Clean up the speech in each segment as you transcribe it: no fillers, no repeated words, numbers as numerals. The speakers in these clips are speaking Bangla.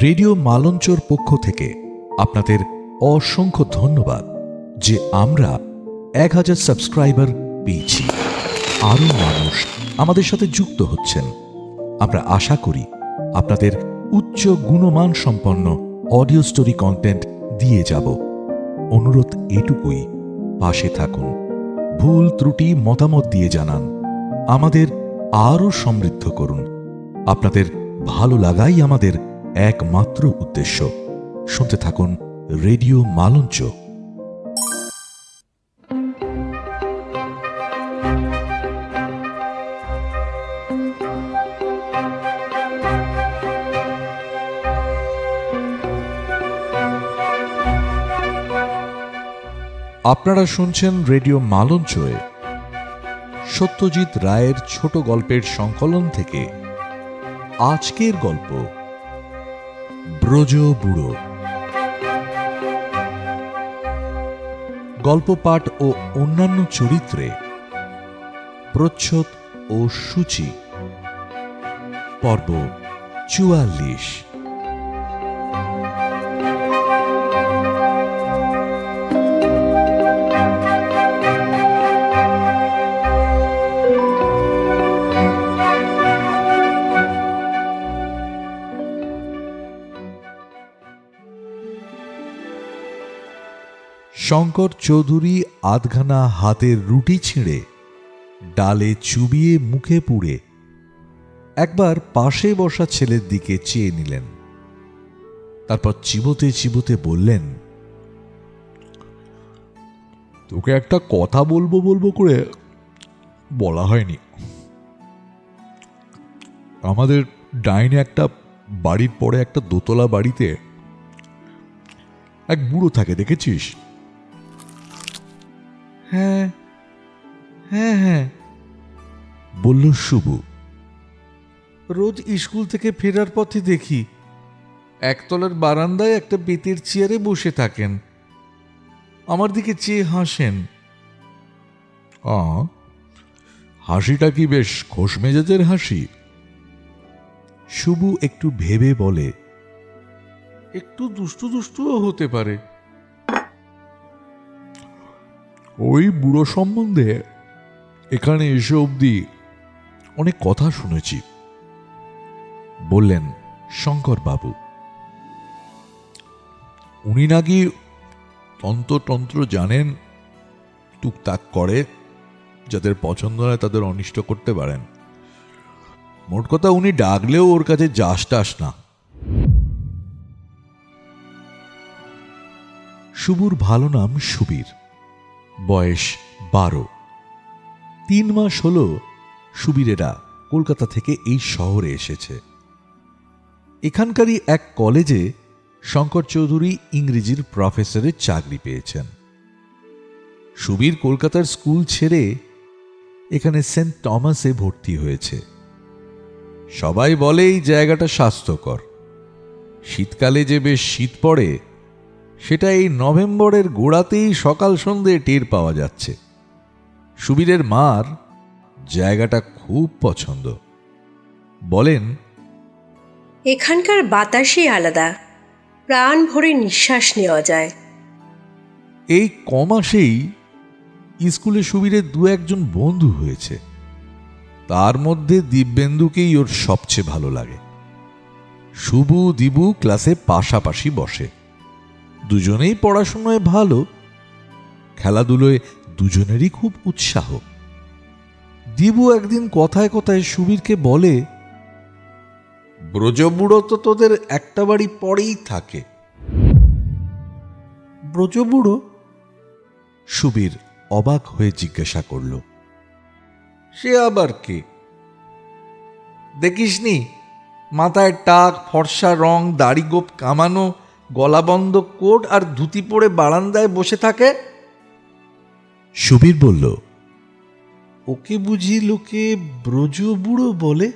রেডিও মালঞ্চর পক্ষ থেকে আপনাদের অসংখ্য ধন্যবাদ যে আমরা 1000 সাবস্ক্রাইবার পেয়েছি। আরও মানুষ আমাদের সাথে যুক্ত হচ্ছেন। আমরা আশা করি আপনাদের উচ্চ গুণমান সম্পন্ন অডিও স্টোরি কন্টেন্ট দিয়ে যাব। অনুরোধ এটুকুই, পাশে থাকুন, ভুল ত্রুটি মতামত দিয়ে জানান, আমাদের আরও সমৃদ্ধ করুন। আপনাদের ভালো লাগাই আমাদের একমাত্র উদ্দেশ্য। শুনতে থাকুন রেডিও মালঞ্চ। আপনারা শুনছেন রেডিও মালঞ্চয়ে সত্যজিৎ রায়ের ছোট গল্পের সংকলন থেকে আজকের গল্প ব্রজ বুড়ো। গল্প পাঠ ও অন্যান্য চরিত্রে প্রচ্ছদ ও সূচি। পর্ব 44। শঙ্কর চৌধুরী আধখানা হাতের রুটি ছিঁড়ে ডালে চুবিয়ে মুখে পুড়ে একবার পাশে বসা ছেলের দিকে চেয়ে নিলেন। তারপর চিবোতে চিবোতে বললেন, তোকে একটা কথা বলবো বলবো করে বলা হয়নি। আমাদের ডাইনে একটা বাড়ির পরে একটা দোতলা বাড়িতে এক বুড়ো থাকে, দেখেছিস? হ্যাঁ হ্যাঁ হ্যাঁ বলল শুভু। রোজ স্কুল থেকে ফেরার পথে দেখি একতলার বারান্দায় একটা বেতের চেয়ারে বসে থাকেন, আমার দিকে চেয়ে হাসেন। হাসিটা কি বেশ খোশ মেজাজের হাসি? শুভু একটু ভেবে বলে, একটু দুষ্টু দুষ্টুও হতে পারে। ওই বুড়ো সম্বন্ধে এখানে এসে অবধি অনেক কথা শুনেছি, বললেন শঙ্কর বাবু। উনি নাকি তন্ত্র জানেন, টুকটাক করে, যাদের পছন্দ হয় তাদের অনিষ্ট করতে পারেন। মোট কথা উনি ডাকলেও ওর কাছে যাস টাস না। শুভুর ভালো নাম সুবীর, বয়স 12। 3 মাস হল সুবীরেরা কলকাতা থেকে এই শহরে এসেছে। এখানকারই এক কলেজে শঙ্কর চৌধুরী ইংরেজির প্রফেসরের চাকরি পেয়েছেন। সুবীর কলকাতার স্কুল ছেড়ে এখানে সেন্ট টমাসে ভর্তি হয়েছে। সবাই বলে এই জায়গাটা স্বাস্থ্যকর। শীতকালে যে বেশ শীত পড়ে সেটা এই নভেম্বরের গোড়াতেই সকাল সন্ধ্যে টের পাওয়া যাচ্ছে। সুবীরের মার জায়গাটা খুব পছন্দ। বলেন, এখানকার বাতাসই আলাদা, প্রাণ ভরে নিঃশ্বাস নেওয়া যায়। এই কমাসেই স্কুলে সুবীরের 2-1 বন্ধু হয়েছে। তার মধ্যে দিব্যেন্দুকেই ওর সবচেয়ে ভালো লাগে। শুভু দিবু ক্লাসে পাশাপাশি বসে, দুজনেই পড়াশোনায় ভালো, খেলাধুলোয় দুজনেরই খুব উৎসাহ। দিবু একদিন কথায় কথায় সুবীরকে বলে, ব্রজবুড়ো তো তোদের একটা বাড়ি পরেই থাকে। ব্রজবুড়ো? সুবীর অবাক হয়ে জিজ্ঞাসা করল, সে আবার কে? দেখিসনি, মাথায় টাক, ফর্সা রং, দাড়ি গোপ কামানো, গলাবন্ধ কোট আর ধুতি পরে বারান্দায় বসে থাকে? সুবীর বলল, ওকে বুঝি লোকে ব্রজবুড়ো বলে?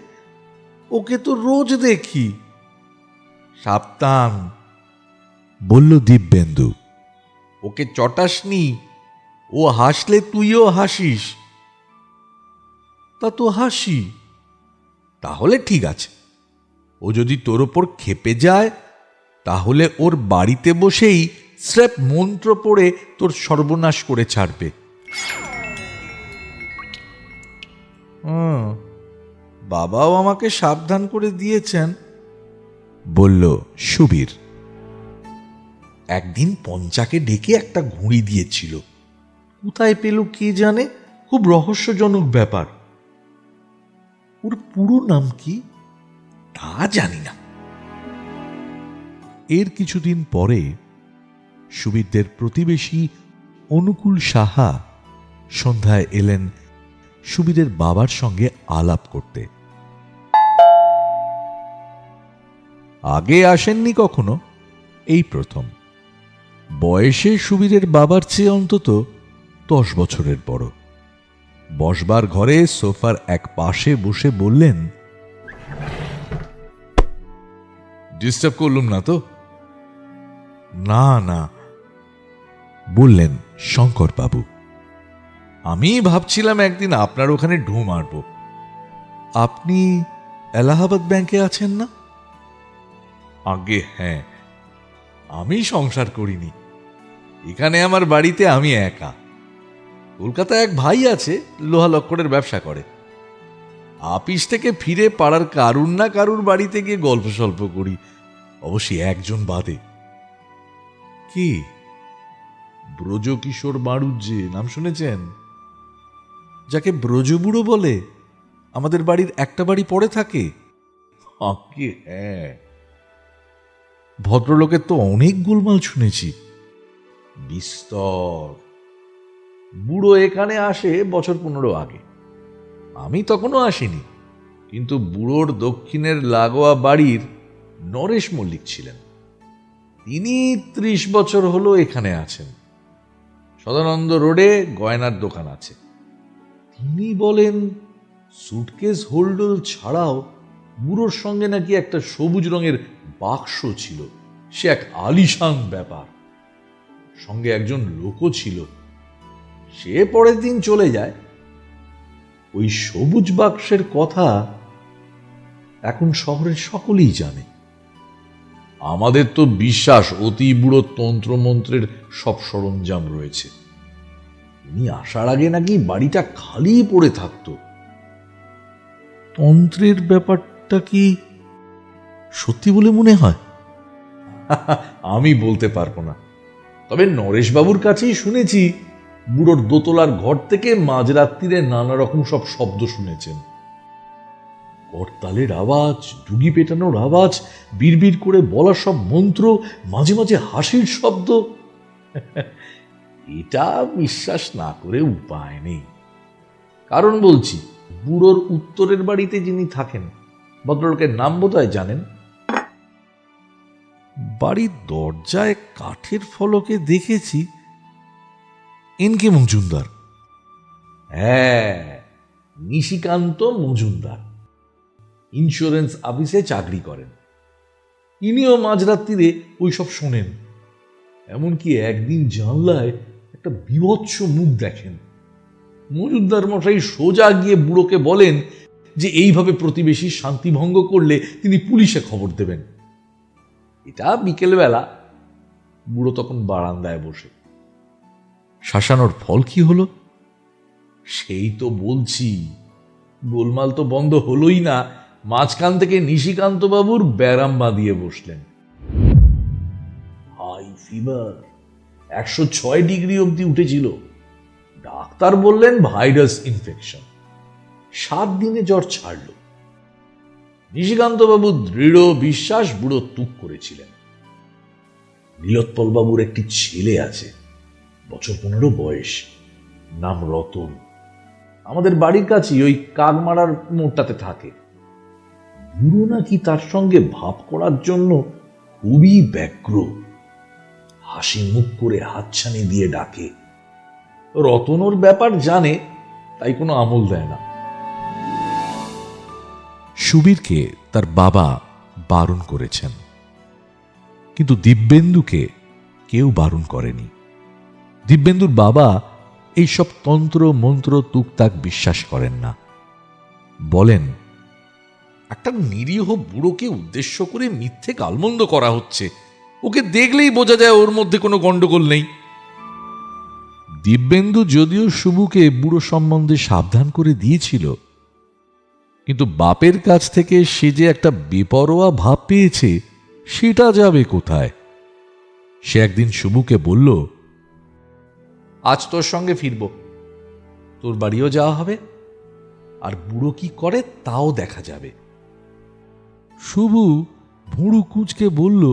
ওকে তো রোজ দেখি। সাবধান, বলল দিব্যেন্দু। ওকে চটাসনি, ও হাসলে তুইও হাসিস। তা তো হাসি। তাহলে ঠিক আছে, ও যদি তোর ওপর ক্ষেপে যায় তাহলে ওর বাড়িতে বসেই স্রেফ মন্ত্র পড়ে তোর সর্বনাশ করে ছাড়বে। বাবাও আমাকে সাবধান করে দিয়েছেন, বলল সুবীর। একদিন পঞ্চাকে ডেকে একটা ঘুড়ি দিয়েছিল, কোথায় পেল কে জানে, খুব রহস্যজনক ব্যাপার। ওর পুরো নাম কি তা জানি না। এর কিছুদিন পরে সুবীরদের প্রতিবেশী অনুকূল সাহা সন্ধ্যায় এলেন সুবীরের বাবার সঙ্গে আলাপ করতে। আগে আসেননি কখনো, এই প্রথম। বয়সে সুবীরের বাবার চেয়ে অন্তত 10 বছরের বড়। বসবার ঘরে সোফার এক পাশে বসে বললেন, ডিস্টার্ব করলুম না তো? না না, বললেন শঙ্করবাবু। আমি ভাবছিলাম একদিন আপনার ওখানে ঢু মারব। আপনি এলাহাবাদ ব্যাংকে আছেন না? আগে হ্যাঁ, আমি সংসার করিনি, এখানে আমার বাড়িতে আমি একা। কলকাতায় এক ভাই আছে, লোহা লক্করের ব্যবসা করে। আপিস থেকে ফিরে পাড়ার কারুর না কারুর বাড়িতে গিয়ে গল্প সল্প করি, অবশ্যই একজন বাদে। কি ব্রজকিশোর বাড়ুজ্জে নাম শুনেছেন? যাকে ব্রজবুড়ো বলে, আমাদের বাড়ির একটা বাড়ি পড়ে থাকে। হ্যাঁ, ভদ্রলোকের তো অনেক গোলমাল শুনেছি, বিস্তর। বুড়ো এখানে আসে বছর 15 আগে, আমি তখনও আসিনি, কিন্তু বুড়োর দক্ষিণের লাগোয়া বাড়ির নরেশ মল্লিক ছিলেন। তিনি 30 বছর হলো এখানে আছেন। সদানন্দ রোডে গয়নার দোকান আছে। তিনি বলেন সুটকেস হোল্ডল ছাড়াও বুড়োর সঙ্গে নাকি একটা সবুজ রঙের বাক্স ছিল, সে এক আলিশান ব্যাপার। সঙ্গে একজন লোকও ছিল, সে পরের দিন চলে যায়। ওই সবুজ বাক্সের কথা এখন শহরের সকলেই জানে। আমাদের তো বিশ্বাস অতি বুড়ো তন্ত্রমন্ত্রের সব সরঞ্জাম রয়েছে। উনি আসার আগে নাকি বাড়িটা খালি পড়ে থাকতো। তন্ত্রের ব্যাপারটা কি সত্যি বলে মনে হয়? আমি বলতে পারবো না, তবে নরেশবাবুর কাছেই শুনেছি বুড়োর দোতলার ঘর থেকে মাঝরাত্রিরে নানা রকম সব শব্দ শুনেছেন। করতালের আওয়াজ, ডুগি পেটানোর আওয়াজ, বিড়বিড় করে বলা সব মন্ত্র, মাঝে মাঝে হাসির শব্দ। এটা বিশ্বাস না করে উপায় নেই। কারণ বলছি, বুড়োর উত্তরের বাড়িতে যিনি থাকেন, ভদ্রলোকের নাম বোধহয় জানেন। বাড়ির দরজায় কাঠের ফলকে দেখেছি এনকে মজুমদার। হ্যাঁ, নিশিকান্ত মজুমদার ইন্স্যুরেন্স অফিসে চাকরি করেন। ইনিও মাঝরাত্রিরে ওইসব শোনেন। এমনকি একদিন জানলায় একটা বীভৎস মুখ দেখেন। মজুমদার মশাই সোজা গিয়ে বুড়োকে বলেন যে এইভাবে প্রতিবেশী শান্তিভঙ্গ করলে তিনি পুলিশে খবর দেবেন। এটা বিকেলবেলা, বুড়ো তখন বারান্দায় বসে। শাসানোর ফল কি হলো? সেই তো বলছি, গোলমাল তো বন্ধ হলোই না, মাঝখান থেকে নিশিকান্ত বাবুর ব্যারাম বাঁধিয়ে বসলেন। হাই ফিভার 106 ডিগ্রি অবধি উঠেছিল। ডাক্তার বললেন ভাইরাস ইনফেকশন। 7 দিনে জ্বর ছাড়ল। নিশিকান্ত বাবু দৃঢ় বিশ্বাস বুড়ো তুক করেছিলেন। নীলোৎপল বাবুর একটি ছেলে আছে, বছর 15 বয়স, নাম রতন। আমাদের বাড়ির কাছেই ওই কাকমারার মোড়টাতে থাকে। বুড়ো নাকি তার সঙ্গে ভাব করার জন্য খুবই ব্যগ্র। হাসি মুখ করে হাতছানি দিয়ে ডাকে। রতন ওর ব্যাপার জানে, তাই কোনো আমল দেয় না। সুবীরকে তার বাবা বারণ করেছেন, কিন্তু দিব্যেন্দুকে কেউ বারণ করেনি। দিব্যেন্দুর বাবা এইসব তন্ত্র মন্ত্র তুকতাক বিশ্বাস করেন না। বলেন, একটা নিরীহ বুড়োকে উদ্দেশ্য করে মিথ্যে গালমন্দ করা হচ্ছে। ওকে দেখলেই বোঝা যায় ওর মধ্যে কোনো গন্ডগোল নেই। দিব্যেন্দু যদিও শুভুকে বুড়ো সম্বন্ধে সাবধান করে দিয়েছিল, কিন্তু বাপের কাছ থেকে সে যে একটা বেপরোয়া ভাব পেয়েছে সেটা যাবে কোথায়। সে একদিন শুভুকে বলল, আজ তোর সঙ্গে ফিরব, তোর বাড়িও যাওয়া হবে, আর বুড়ো কি করে তাও দেখা যাবে। শুভু ভুঁড়ু কুঁচকে বলল,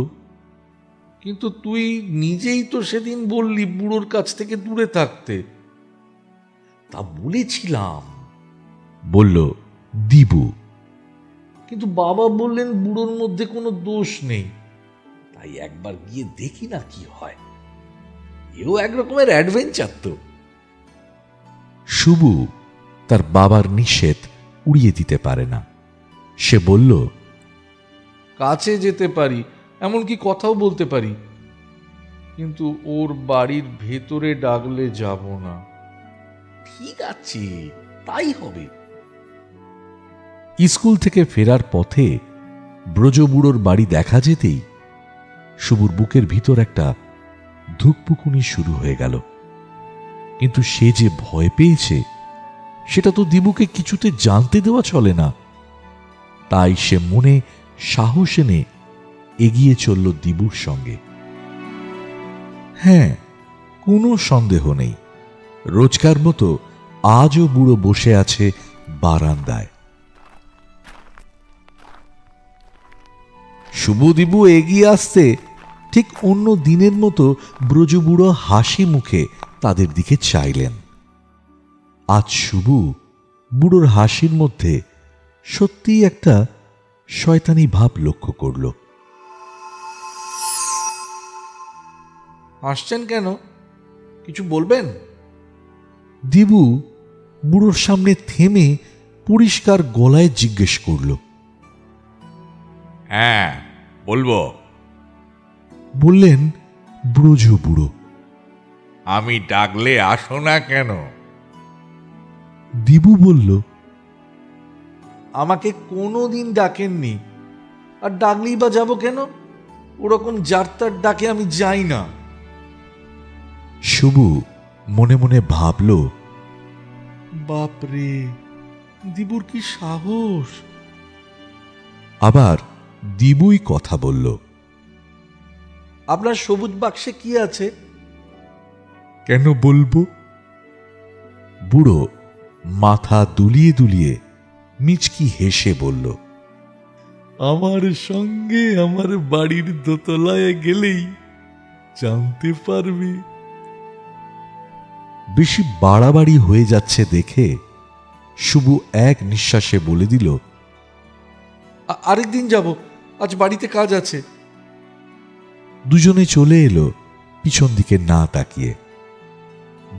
কিন্তু তুই নিজেই তো সেদিন বললি বুড়োর কাছ থেকে দূরে থাকতে। তা বলেছিলাম, বলল দিবু। কিন্তু বাবা বললেন বুড়োর মধ্যে কোনো দোষ নেই, তাই একবার গিয়ে দেখি না কি হয়। এও এক রকমের অ্যাডভেঞ্চার তো। শুভু তার বাবার নিষেধ উড়িয়ে দিতে পারে না। সে বলল, কাছে যেতে পারি, এমনকি কথাও বলতে পারি, কিন্তু ওর বাড়ির ভেতরে ডাকলে যাব না। ঠিক আছে, তাই হবে। স্কুল থেকে ফেরার পথে ব্রজবুড়োর বাড়ি দেখা যেতেই শুভুর বুকের ভিতর একটা ধুকপুকুনি শুরু হয়ে গেল। কিন্তু সে যে ভয় পেয়েছে সেটা তো দিবুকে কিছুতে জানতে দেওয়া চলে না। তাই সে মনে সাহস এনে এগিয়ে চলল দিবুর সঙ্গে। হ্যাঁ, কোনো সন্দেহ নেই, রোজকার মতো আজও বুড়ো বসে আছে বারান্দায়। শুভু দিবু এগিয়ে আসতে ঠিক অন্য দিনের মতো ব্রজবুড়ো হাসি মুখে তাদের দিকে চাইলেন। আজ শুভু বুড়োর হাসির মধ্যে সত্যিই একটা শয়তানি ভাব লক্ষ্য করল। হাসছেন কেন? কিছু বলবেন? দিবু বুড়োর সামনে থেমে পরিষ্কার গলায় জিজ্ঞেস করল। হ্যাঁ, বলবো। বললেন ব্রজবুড়ো। আমি ডাকলে আসো না কেন? দিবু বলল, আমাকে কোনোদিন ডাকেননি, আর ডাকলেই বা যাব কেন? ওরকম যাত্রার ডাকে আমি যাই না। শুভু মনে মনে ভাবল, বাপরে, দিবুর কি সাহস! আবার দিবুই কথা বলল, আপনার সবুজ বাক্সে কি আছে? কেন বলবো? বুড়ো মাথা দুলিয়ে দুলিয়ে মিচকি হেসে বলল, আমার সঙ্গে আমার বাড়ির দোতলায় গেলেই জানতে পারবে। বেশি বাড়াবাড়ি হয়ে যাচ্ছে দেখে শুভু এক নিঃশ্বাসে বলে দিল, আরেকদিন যাব, আজ বাড়িতে কাজ আছে। দুজনে চলে এলো পিছন দিকে না তাকিয়ে।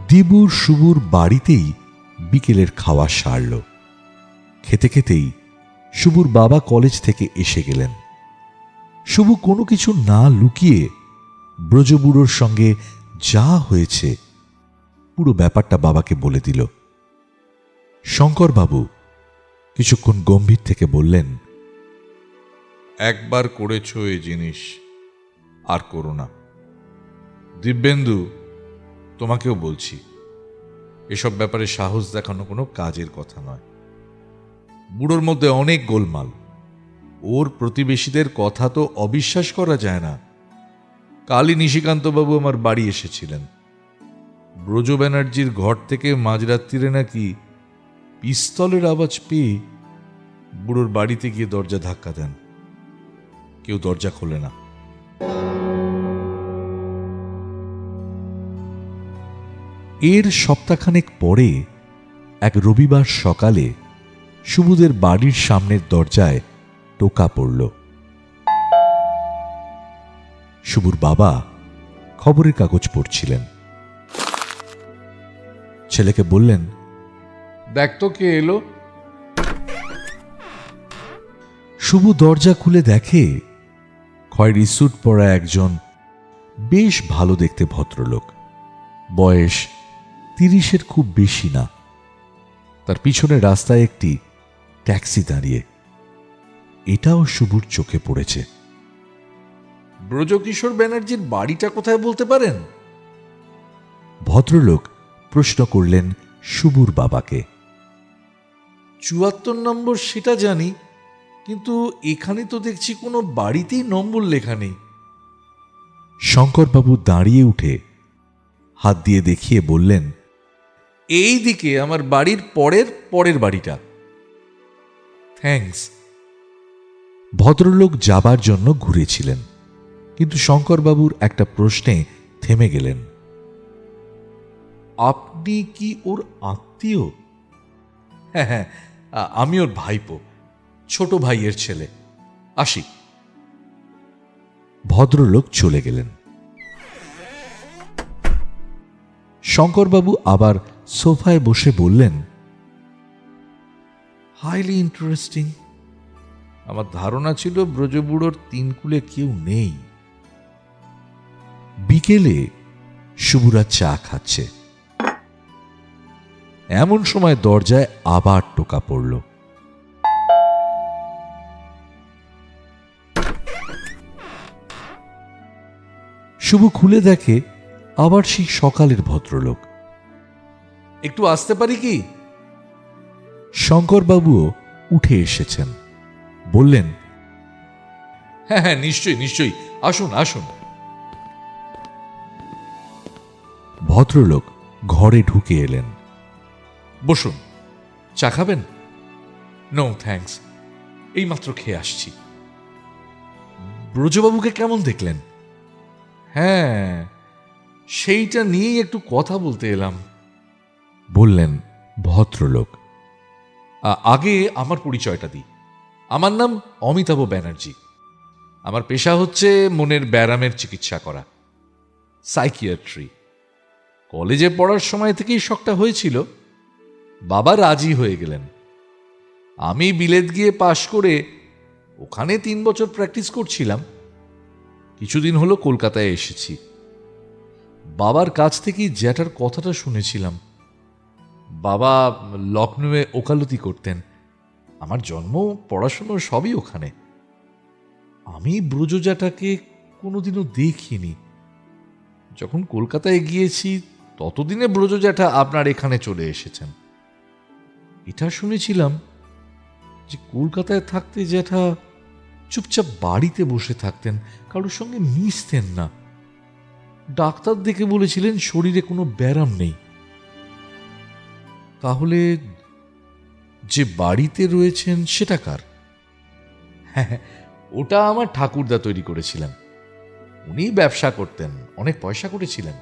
দিবুর শুভুর বাড়িতেই বিকেলের খাওয়া সারল। খেতে খেতেই শুভুর বাবা কলেজ থেকে এসে গেলেন। শুভু কোনো কিছু না লুকিয়ে ব্রজবুড়োর সঙ্গে যা হয়েছে পুরো ব্যাপারটা বাবাকে বলে দিল। শঙ্করবাবু কিছুক্ষণ গম্ভীর থেকে বললেন, একবার করেছো এই জিনিস, আর করো না। দিব্যেন্দু, তোমাকেও বলছি, এসব ব্যাপারে সাহস দেখানো কোনো কাজের কথা নয়। বুড়োর মধ্যে অনেক গোলমাল, ওর প্রতিবেশীদের কথা তো অবিশ্বাস করা যায় না। কালই নিশিকান্তবাবু আমার বাড়ি এসেছিলেন। ব্রজ ব্যানার্জির ঘর থেকে মাঝরাত্রিরে নাকি পিস্তলের আওয়াজ পেয়ে বুড়োর বাড়িতে গিয়ে দরজা ধাক্কা দেন। কেউ দরজা খোলে না। এর সপ্তাহখানেক পরে এক রবিবার সকালে শুভুদের বাড়ির সামনের দরজায় টোকা পড়ল। শুভুর বাবা খবরের কাগজ পড়ছিলেন। ছেলেকে বললেন, দেখ তো কে এলো। শুভু দরজা খুলে দেখে খয়েরি স্যুট পরা একজন বেশ ভালো দেখতে ভদ্রলোক। বয়স 30-এর খুব বেশি না। তার পিছনে রাস্তায় একটি ট্যাক্সি দাঁড়িয়ে। এটাও শুভুর চোখে পড়েছে। ব্রজকিশোর ব্যানার্জির বাড়িটা কোথায় বলতে পারেন? ভদ্রলোক প্রশ্ন করলেন শুভুর বাবাকে। ৭৪ নম্বর সেটা জানি, কিন্তু এখানে তো দেখছি কোনো বাড়িতেই নম্বর লেখা নেই। শঙ্করবাবু দাঁড়িয়ে উঠে হাত দিয়ে দেখিয়ে বললেন, এই দিকে আমার বাড়ির পরের পরের বাড়িটা। থ্যাঙ্কস। ভদ্রলোক যাবার জন্য ঘুরেছিলেন, কিন্তু শঙ্করবাবুর একটা প্রশ্নে থেমে গেলেন। আপনি কি ওর আত্মীয়? হ্যাঁ হ্যাঁ, আমি ওর ভাইপো, ছোট ভাইয়ের ছেলে। আসি। ভদ্রলোক চলে গেলেন। শঙ্করবাবু আবার সোফায় বসে বললেন, হাইলি ইন্টারেস্টিং। আমার ধারণা ছিল ব্রজবুড়োর তিন কুলে কেউ নেই। বিকেলে শুভুরা চা খাচ্ছে, এমন সময় দরজায় আবার টোকা পড়ল। শুভ খুলে দেখে আবার সেই সকালের ভদ্রলোক। একটু আসতে পারি কি? শঙ্করবাবুও উঠে এসেছেন, বললেন, হ্যাঁ হ্যাঁ, নিশ্চয়ই নিশ্চয়ই, আসুন আসুন। ভদ্রলোক ঘরে ঢুকে এলেন। বসুন। চা খাবেন? নো থ্যাঙ্কস, এইমাত্র খেয়ে আসছি। ব্রজবাবুকে কেমন দেখলেন? হ্যাঁ, সেইটা নিয়েই একটু কথা বলতে এলাম। বললেন ভদ্রলোক। আগে আমার পরিচয়টা দিই। আমার নাম অমিতাভ ব্যানার্জি। আমার পেশা হচ্ছে মনের ব্যারামের চিকিৎসা করা, সাইকিয়াট্রি। কলেজে পড়ার সময় থেকেই শখটা হয়েছিল। বাবা রাজি হয়ে গেলেন। আমি বিলেত গিয়ে পাশ করে ওখানে 3 বছর প্র্যাকটিস করছিলাম। কিছুদিন হলো কলকাতায় এসেছি। বাবার কাছ থেকেই জ্যাঠার কথাটা শুনেছিলাম। বাবা লখনৌয়ে ওকালতি করতেন। আমার জন্ম, পড়াশুনো সবই ওখানে। আমি ব্রজ জ্যাঠাকে কোনোদিনও দেখিনি। যখন কলকাতায় গিয়েছি ততদিনে ব্রজ জ্যাঠা আপনার এখানে চলে এসেছেন। এটা শুনেছিলাম যে কলকাতায় থাকতে জ্যাঠা চুপচাপ বাড়িতে বসে থাকতেন, কারোর সঙ্গে মিশতেন না। ডাক্তার দেখে বলেছিলেন শরীরে কোনো ব্যারাম নেই। তাহলে যে বাড়িতে রয়েছেন সেটা কার? হ্যাঁ, ওটা আমার ঠাকুরদা তৈরি করেছিলেন। উনি ব্যবসা করতেন, অনেক পয়সা করেছিলেন।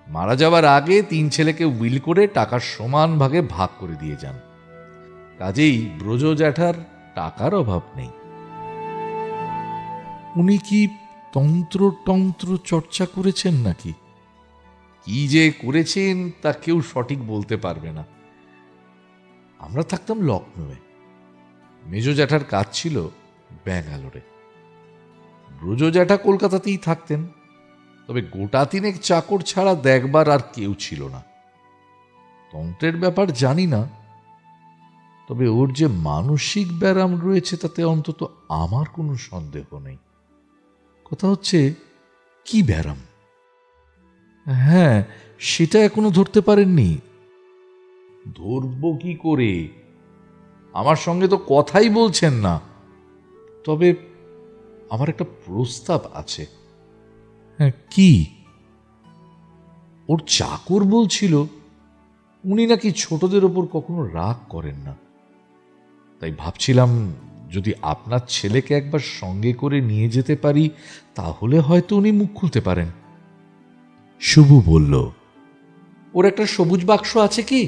মারা যাওয়ার আগে 3 ছেলেকে উইল করে টাকার সমান ভাগে ভাগ করে দিয়ে যান। কাজেই ব্রজ জ্যাঠার টাকার অভাব নেই। উনি কি তন্ত্র চর্চা করেছেন নাকি? কি যে করেছেন তা কেউ সঠিক বলতে পারবে না। আমরা থাকতাম লখনৌয়ে, মেজ জ্যাঠার কাজ ছিল ব্যাঙ্গালোরে। ব্রজ জ্যাঠা কলকাতাতেই থাকতেন, তবে গোটা 3 চাকর ছাড়া দেখবার আর কেউ ছিল না। তন্ত্রের ব্যাপার জানি না, তবে ওর যে মানসিক ব্যারাম রয়েছে তাতে অন্তত আমার কোনো সন্দেহ নেই। কথা হচ্ছে কি ব্যারাম? হ্যাঁ, সেটা এখনো ধরতে পারেননি। ধরব কি করে? আমার সঙ্গে তো কথাই বলছেন না। তবে আমার একটা প্রস্তাব আছে। হ্যাঁ, কি? ওর চাকর বলছিল উনি নাকি ছোটদের ওপর কখনো রাগ করেন না। তাই ভাবছিলাম যদি আপনার ছেলেকে একবার সঙ্গে করে নিয়ে যেতে পারি তাহলে হয়তো উনি মুখ খুলতে পারেন। শুভ বলল, ওর একটা সবুজ বাক্স আছে কি?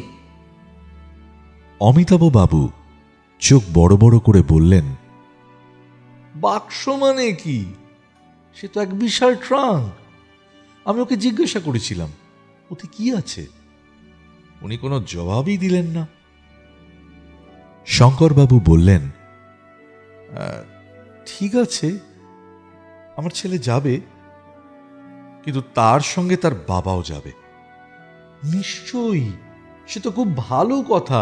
অমিতাভ বাবু চোখ বড় বড় করে বললেন, বাক্স মানে কি? সে তো এক বিশাল ট্রাঙ্ক। আমি ওকে জিজ্ঞাসা করেছিলাম ওতে কি আছে। উনি কোনো জবাবই দিলেন না। শঙ্করবাবু বললেন, ঠিক আছে, আমার ছেলে যাবে, কিন্তু তার সঙ্গে তার বাবাও যাবে। নিশ্চয়ই, সে তো খুব ভালো কথা।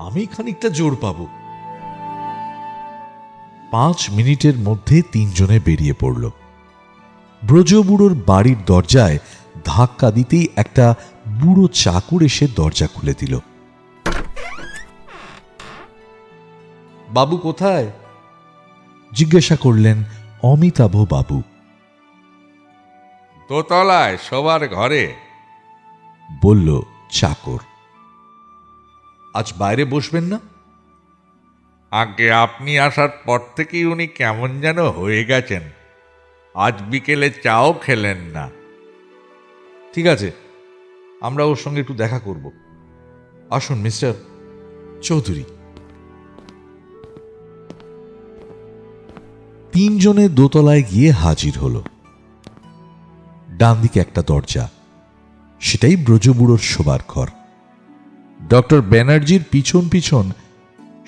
আমি খানিকটা জোর পাবো। 5 মিনিটের মধ্যে তিনজনে বেরিয়ে পড়ল। ব্রজবুড়োর বাড়ির দরজায় ধাক্কা দিতেই একটা বুড়ো চাকর এসে দরজা খুলে দিল। বাবু কোথায়? জিজ্ঞাসা করলেন অমিতাভ বাবু। দোতলায় সবার ঘরে। বলল চাকর। আজ বাইরে বসবেন না? আগে আপনি আসার পর থেকেই উনি কেমন যেন হয়ে গেছেন। আজ বিকেলে চাও খেলেন না। ঠিক আছে, আমরা ওর সঙ্গে একটু দেখা করব। আসুন মিস্টার চৌধুরী। তিনজনে দোতলায় গিয়ে হাজির হলো। ডান দিকে একটা দরজা, সেটাই ব্রজবুড়োর শোবার ঘর। ডক্টর ব্যানার্জির পিছন পিছন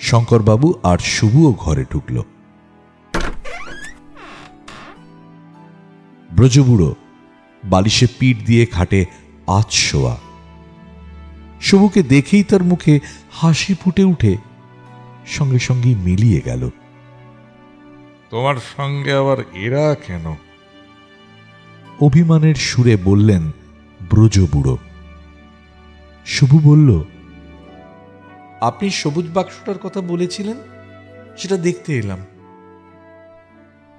শঙ্করবাবু আর শুভুও ঘরে ঢুকল। ব্রজবুড়ো বালিশে পিঠ দিয়ে খাটে আধশোয়া। শুভুকে দেখেই তার মুখে হাসি ফুটে উঠে সঙ্গে সঙ্গেই মিলিয়ে গেল। তোমার সঙ্গে আবার এরা কেন? অভিমানের সুরে বললেন ব্রজবুড়ো। শুভু বলল, আপনি সবুজ বাক্সটার কথা বলেছিলেন, সেটা দেখতে এলাম।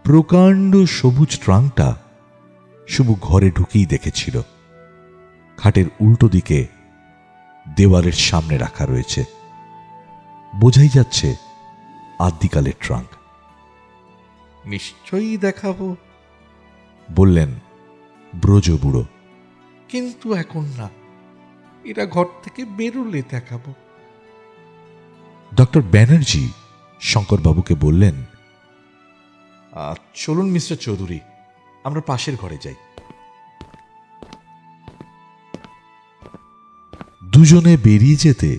প্রকাণ্ড সবুজ ট্রাঙ্কটা শুভু ঘরে ঢুকেই দেখেছিল। খাটের উল্টো দিকে দেওয়ালের সামনে রাখা রয়েছে। বোঝাই যাচ্ছে আদ্যিকালের ট্রাঙ্ক। নিশ্চয়ই দেখাবো, বললেন ব্রজবুড়ো। কিন্তু এখন না, এরা ঘর থেকে বেরোলে দেখাবো। ডক্টর ব্যানার্জি শঙ্করবাবুকে বললেন, চলুন মিস্টার চৌধুরী, আমরা পাশের ঘরে যাই। দুজনে বেরিয়ে যেতে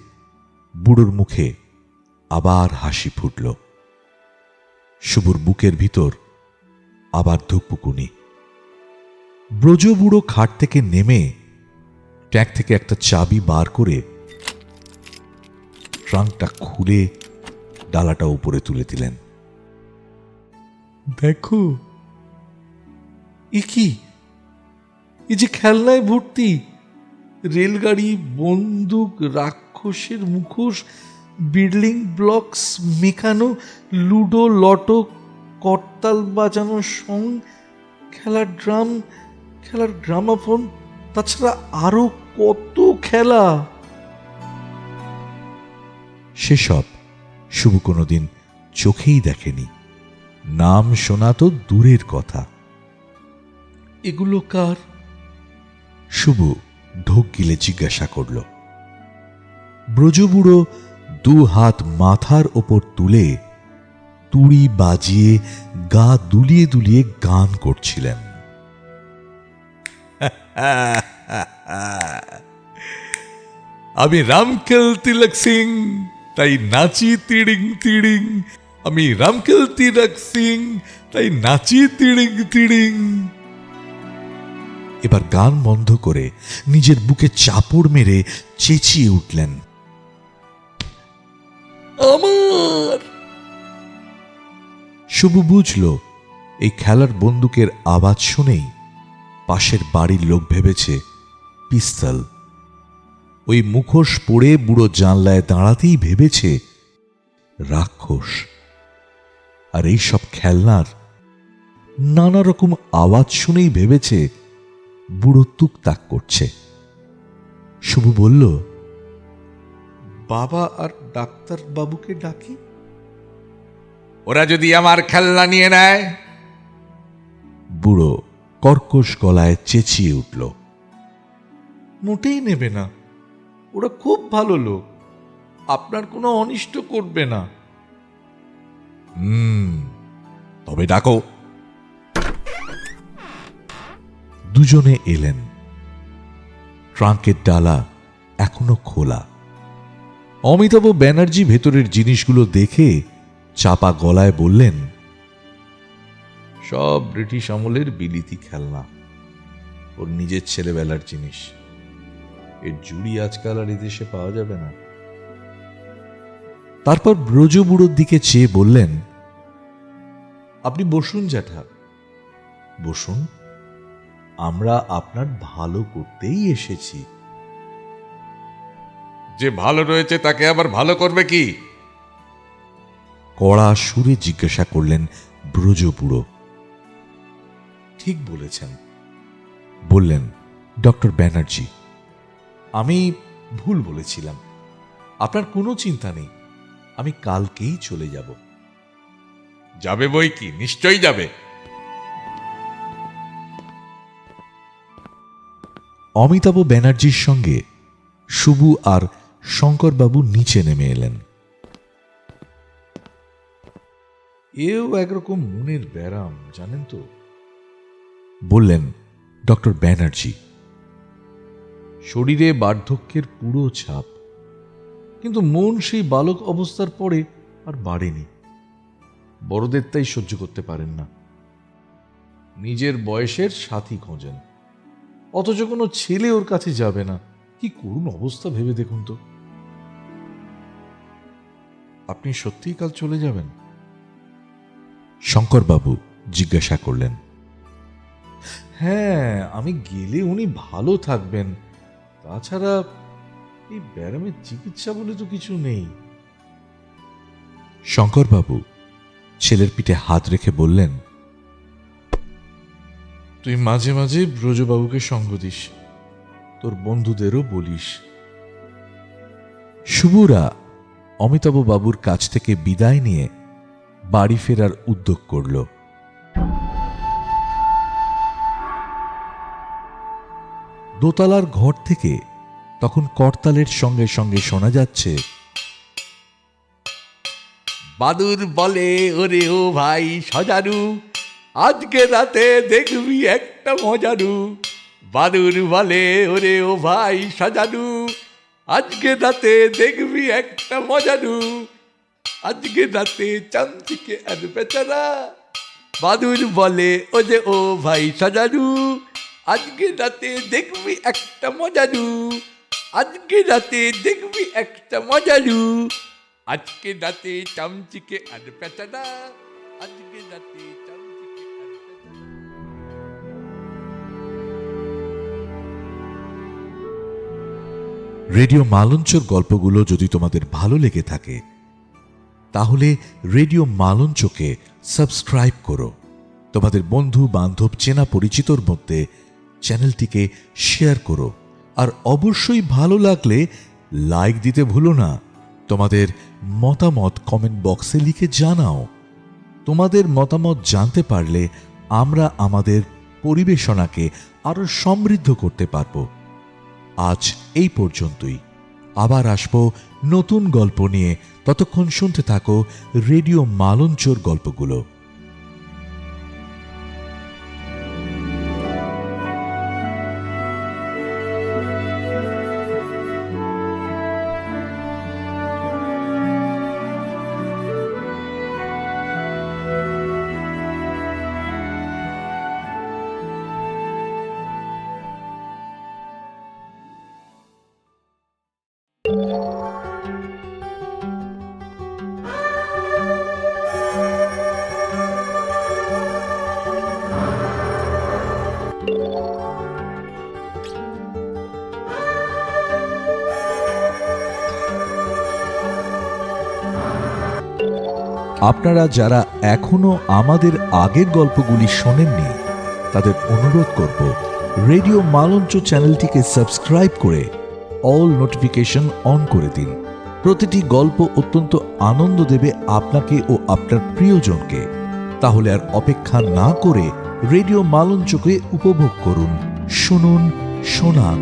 বুড়োর মুখে আবার হাসি ফুটল। শুভুর বুকের ভিতর আবার ধুকপুকুনি। ব্রজবুড়ো খাট থেকে নেমে ট্যাঙ্ক থেকে একটা চাবি বার করে ট্রাঙ্কটা খুলে ডালাটা উপরে তুলে দিলেন। দেখো, এ কি? এই যে খেলনায় ভর্তি রেলগাড়ি, বন্দুক, রাক্ষসের মুখোশ, বিল্ডিং ব্লকস, মেকানো, লুডো, লটো, করতাল বাজানো সং, খেলার ড্রাম, খেলার গ্রামাফোন, তাছাড়া আরো কত খেলা। সেসব শুভু কোনোদিন চোখেই দেখেনি, নাম শোনা তো দূরের কথা। এগুলো কার? শুভু ঢোক গিলে জিজ্ঞাসা করল। ব্রজবুড়ো 2 হাত মাথার ওপর তুলে তুড়ি বাজিয়ে গা দুলিয়ে দুলিয়ে গান করছিলেন। আমি রামকেল তিলক সিং, তাই নাচি তিড়িং তিড়িং। আমি রামকেল তিলক সিং, তাই নাচি তিড়িং তিড়িং। এবার গান বন্ধ করে নিজের বুকে চাপড় মেরে চেঁচিয়ে উঠলেন, আমার! শুভু বুঝল এই খেলার বন্দুকের আওয়াজ শুনেই পাশের বাড়ির লোক ভেবেছে পিস্তল। ওই মুখোশ পরে বুড়ো জানলায় দাঁড়াতেই ভেবেছে রাক্ষস। আর এই সব খেলনার নানা রকম আওয়াজ শুনেই ভেবেছে বুড়ো তুকতাক করছে। শুভু বলল, বাবা আর ডাক্তার বাবুকে ডাকি। ওরা যদি আমার খেলনা নিয়ে নেয়? বুড়ো কর্কশ গলায় চেঁচিয়ে উঠল। মোটেই নেবে না, ওরা খুব ভালো লোক, আপনার কোনো অনিষ্ট করবে না। তবে ডাকো। দুজনে এলেন। ট্রাঙ্কের ডালা এখনো খোলা। অমিতাভ ব্যানার্জি ভেতরের জিনিসগুলো দেখে চাপা গলায় বললেন, সব ব্রিটিশ আমলের বিলিতি খেলনা, ওর নিজের ছেলেবেলার জিনিস। এর জুড়ি আজকাল আর এদেশে পাওয়া যাবে না। তারপর ব্রজবুড়োর দিকে চেয়ে বললেন, আপনি বসুন জ্যাঠা, বসুন। আমরা আপনার ভালো করতেই এসেছি। যে ভালো রয়েছে তাকে আবার ভালো করবে কি? কড়া সুরে জিজ্ঞাসা করলেন ব্রজবুড়ো। ঠিক বলেছেন, বললেন ডক্টর ব্যানার্জি। আমি ভুল বলেছিলাম। আপনার কোনো চিন্তা নেই, আমি কালকেই চলে যাব। যাবে বই কি, নিশ্চয়ই যাবে। অমিতাভ ব্যানার্জির সঙ্গে শুভু আর শঙ্করবাবু নিচে নেমে এলেন। এও একরকম মনের ব্যারাম, জানেন তো। বললেন ডক্টর ব্যানার্জি। শরীরে বার্ধক্যের পুরো ছাপ, কিন্তু মন সেই বালক অবস্থার পরে আর বাড়েনি। বড়দের তাই সহ্য করতে পারেন না, নিজের বয়সের সাথী খোঁজেন, অথচ কোনো ছেলে ওর কাছে যাবে না। কি করুণ অবস্থা ভেবে দেখুন তো। আপনি সত্যিই কাল চলে যাবেন? শঙ্করবাবু জিজ্ঞাসা করলেন। হ্যাঁ, আমি গেলে উনি ভালো থাকবেন। তাছাড়া এই ব্যারামের চিকিৎসা বলে তো কিছু নেই। শঙ্করবাবু ছেলের পিঠে হাত রেখে বললেন, তুই মাঝে মাঝে ব্রজবাবুকে সঙ্গ দিস, তোর বন্ধুদেরও বলিস। শুভুরা অমিতাভ বাবুর কাছ থেকে বিদায় নিয়ে বাড়ি ফেরার উদ্যোগ করল। দোতলার ঘর থেকে তখন করতালের সঙ্গে সঙ্গে শোনা যাচ্ছে, বাদুর বলে ওরে ও ভাই সজারু, আজকে রাতে দেখবি একটা মজারু। বাদুর বলে ওরে ও ভাই সজারু, আজকে রাতে দেখবি একটা মজারু। আজকে রাতে চামচিকে আর বেচারা। বাদুর বলে ও যে ও ভাই সজারু, আজকে রাতে দেখবি একটা মজারু। আজকে রাতে দেখবি একটা মজারু। আজকে রাতে চামচিকে আর পেঁচারা। আজকে রাতে চামচিকে আর পেঁচারা। রেডিও মালঞ্চর গল্পগুলো যদি তোমাদের ভালো লেগে থাকে তাহলে রেডিও মালঞ্চকে সাবস্ক্রাইব করো। তোমাদের বন্ধু বান্ধব চেনা পরিচিতর মধ্যে চ্যানেলটিকে শেয়ার করো, আর অবশ্যই ভালো লাগলে লাইক দিতে ভুলো না। তোমাদের মতামত কমেন্ট বক্সে লিখে জানাও। তোমাদের মতামত জানতে পারলে আমরা আমাদের পরিবেশনাকে আরো সমৃদ্ধ করতে পারব। আজ এই পর্যন্তই, আবার আসবো নতুন গল্প নিয়ে। ততক্ষণ শুনতে থাকো রেডিও মালঞ্চর গল্পগুলো। আপনারা যারা এখনো আমাদের আগের গল্পগুলি শোনেননি তাদের অনুরোধ করব রেডিও মালঞ্চ চ্যানেলটিকে সাবস্ক্রাইব করে অল নোটিফিকেশন অন করে দিন। প্রতিটি গল্প অত্যন্ত আনন্দ দেবে আপনাকে ও আপনার প্রিয়জনকে। তাহলে আর অপেক্ষা না করে রেডিও মালঞ্চকে উপভোগ করুন, শুনুন, শোনান।